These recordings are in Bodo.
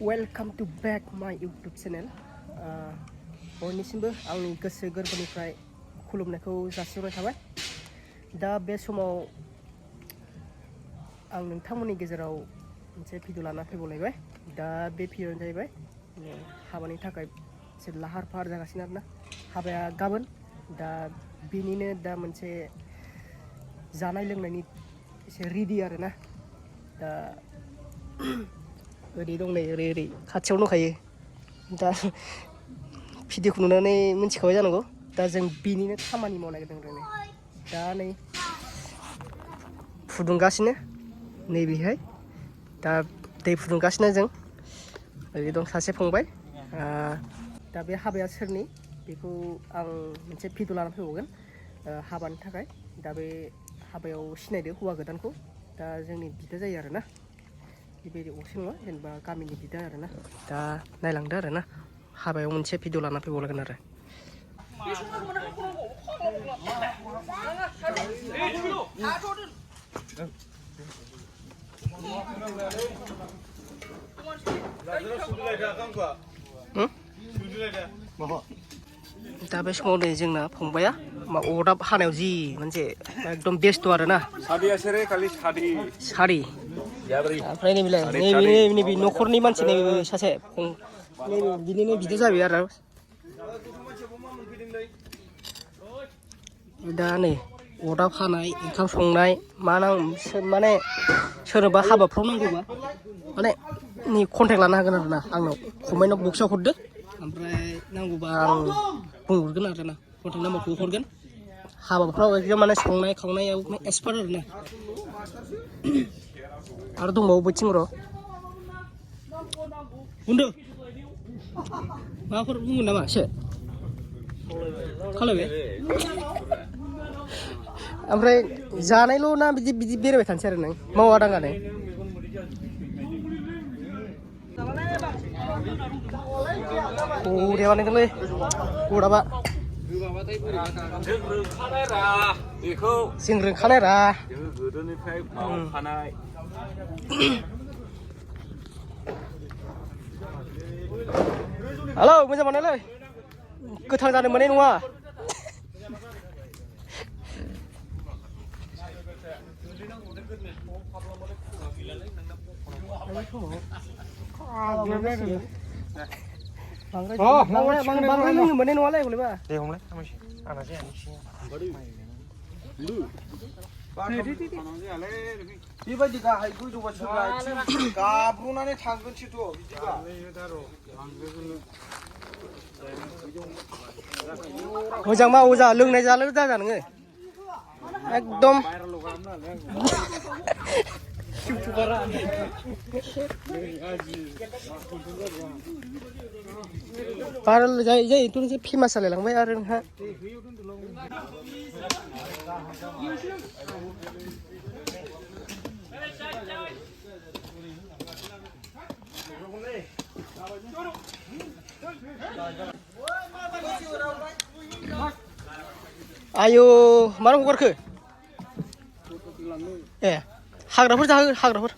Welcome to back my YouTube channel. बयनिसिमबो आंनि गोसो गोरबोनिफ्राय खुलुमनायखौ जासिहरनाय थाबाय। दा बे समाव आं नोंथांमोननि गेजेराव मोनसे भिडिअ लाना फैबावलायबाय। दा बे भिडिअआनो जाहैबाय हाबानि थाखाय एसे लाहार फाहार जागासिनो आरोना। हाबाया गाबोन। दा बेनिनो दा मोनसे जानाय लोंनायनि एसे रेडि आरोना। दा ओरै दं नै ओरै खाथियाव दंखायो। दा भिडिअखौ नुनानै मिथिखाबाय जानांगौ। दा जों बिनिनो खामानि मावनो नागिरदों। दा नै फुदुंगासिनो नैबेहाय दा दै फुदुंगासिनो जों। ओरै दं सासे फंबाय। दा बे हाबाया सोरनि बेखौ आं मोनसे भिडिअ लानानै फैबावगोन हाबानि थाखाय। दा बे हाबायाव सिनायदो हौवा गोदानखौ। दा जोंनि बिदा जायो आरोना। बेबायदि असे नङा जेनेबा गामिनि बिदा आरोना। दा नायलांदो आरोना। हाबायाव मोनसे भिडिअ लाना फैबावलायगोन आरो। दा बे समाव नै जोंना फंबाया अरदाब हानायाव जि मोनसे एकदम बेस्थ' आरोना। सारि ओमफ्राय नैबे न'खरनि मानसि नैबे सासे बिनिनो बिदा जाबाय आरो। दा नै अरदाब हानाय ओंखाम संनाय माने सोरनोबा हाबाफ्राव नांगौबा माने नै कन्टेक्ट लानो हागोन आरोना आंनाव कमेन्टआव बक्सआव हरदो। ओमफ्राय नांगौबा आं बुंहरगोन आरोना कन्टेक्ट नाम्बारखौ हरगोन। हाबाफ्राव एकदम माने संनाय खावनायाव एक्सपार्ट आरोना। आरो दंबावो बैथिं र' बुंदो माबाफोर बुंगोन नामा एसे खालायबाय। ओमफ्राय जानायल' ना बिदि बेरायबाय थानोसै आरो नों मावा दाङानो। बरिया बानायदोंलै अरदाबा। जों रोंखानाय रा गोदोनिफ्राय मावखानाय। हेलौ मोजां बानायलै गोथां जानो मोननाय नङा। बांद्राय लोंनो मोननाय नङालै हलेबा। दे हमलाय आंना जाया बेबायदि गाहाय गोजौबा गाब्र'नानै थांगोनसोथ' बिदिबा। मोजां मावो जा लोंनाय जालो दाजा नोङो एकदम भाइरेल जायोथ' नोंसोर फेमास जालायलांबाय आरो नोंहा। आयौ मानो हगारखो ए हाग्राफोर जाहो हाग्राफोर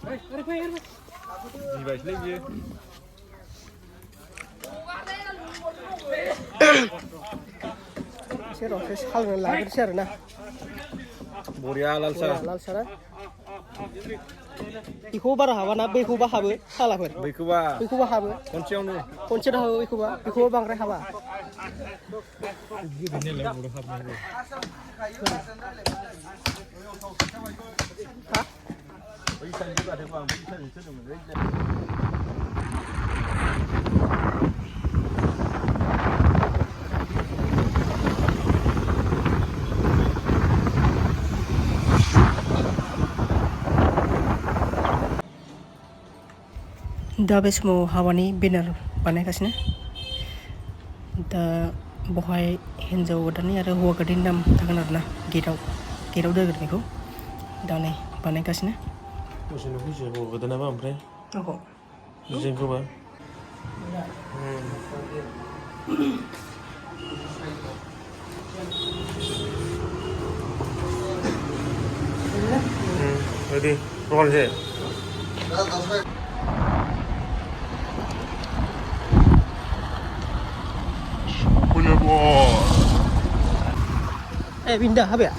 एसे र'सो सालनो लाग्रोसै आरोना। बरिया लाल सारा बेखौ बारा हाबाना बैखौबा हाबो सालाफोर बैखौबा हाबो खनसेयावनो हाबो बेखौबा बांद्राय हाबा। दा बे समाव हाबानि बेनार बानायगासिनो। दा बहाय हिन्जाव गोदाननि आरो हौवा गोदाननि नाम थागोन आरोना गेटआव दोनगोन बेखौ। दा नै बानायगासिनो। दसेनो फैसै हौवा गोदानाबा ओमफ्राय जोंखौबा ready roll बिनो दा हाबाया